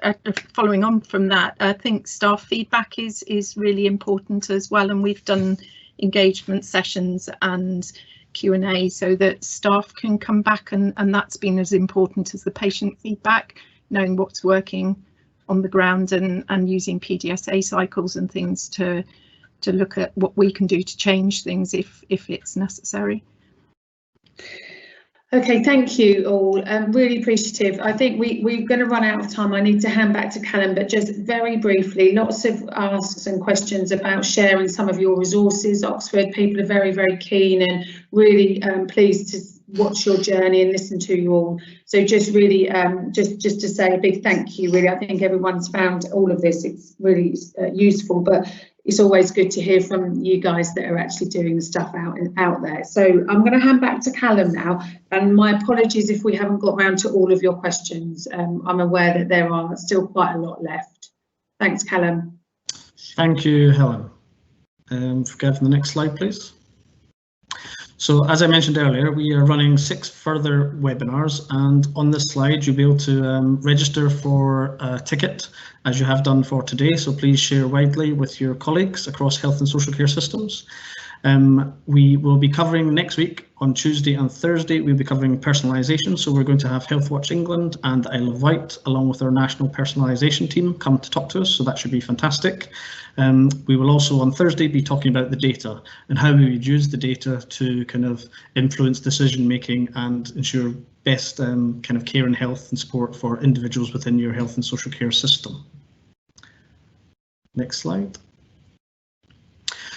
Speaker 6: following on from that, I think staff feedback is really important as well, and we've done engagement sessions and Q&A so that staff can come back, and that's been as important as the patient feedback, knowing what's working on the ground and using PDSA cycles and things to look at what we can do to change things if it's necessary.
Speaker 8: Okay, thank you all. Really appreciative. I think we're going to run out of time. I need to hand back to Callum, but just very briefly, lots of asks and questions about sharing some of your resources. Oxford people are very, very keen and really pleased to watch your journey and listen to you all. So just really just to say a big thank you. Really, I think everyone's found all of this. It's really useful, but it's always good to hear from you guys that are actually doing the stuff out there. So I'm going to hand back to Callum now, and my apologies if we haven't got round to all of your questions. I'm aware that there are still quite a lot left. Thanks, Callum.
Speaker 1: Thank you, Helen. Forget the next slide, please. So as I mentioned earlier, we are running 6 further webinars, and on this slide you'll be able to register for a ticket as you have done for today, so please share widely with your colleagues across health and social care systems. We will be covering next week on Tuesday and Thursday, we'll be covering personalisation, so we're going to have Health Watch England and Isle of Wight along with our national personalisation team come to talk to us, so that should be fantastic. We will also on Thursday be talking about the data and how we would use the data to kind of influence decision making and ensure best kind of care and health and support for individuals within your health and social care system. Next slide.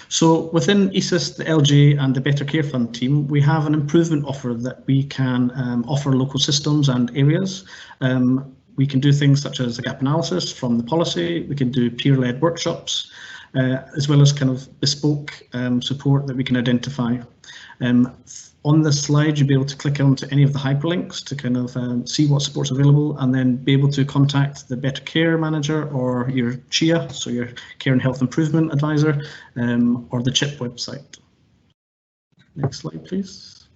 Speaker 1: So within ESIS, the LJ and the Better Care Fund team, we have an improvement offer that we can offer local systems and areas. We can do things such as a gap analysis from the policy, we can do peer-led workshops, as well as kind of bespoke support that we can identify. On this slide, you'll be able to click onto any of the hyperlinks to kind of see what support's available, and then be able to contact the Better Care Manager or your CHIA, so your Care and Health Improvement Advisor, or the CHIP website. Next slide, please.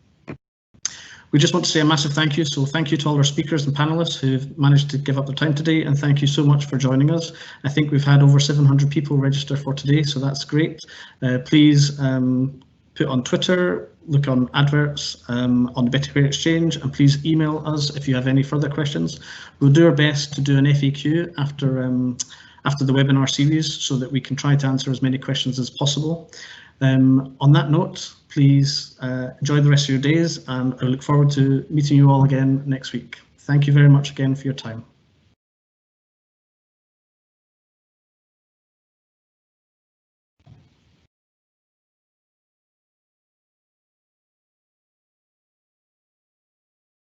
Speaker 1: We just want to say a massive thank you. So thank you to all our speakers and panelists who've managed to give up their time today, and thank you so much for joining us. I think we've had over 700 people register for today, so that's great. Please put on Twitter, look on adverts on the Better Care Exchange, and please email us if you have any further questions. We'll do our best to do an FAQ after the webinar series so that we can try to answer as many questions as possible. On that note, please enjoy the rest of your days, and I look forward to meeting you all again next week. Thank you very much again for your time.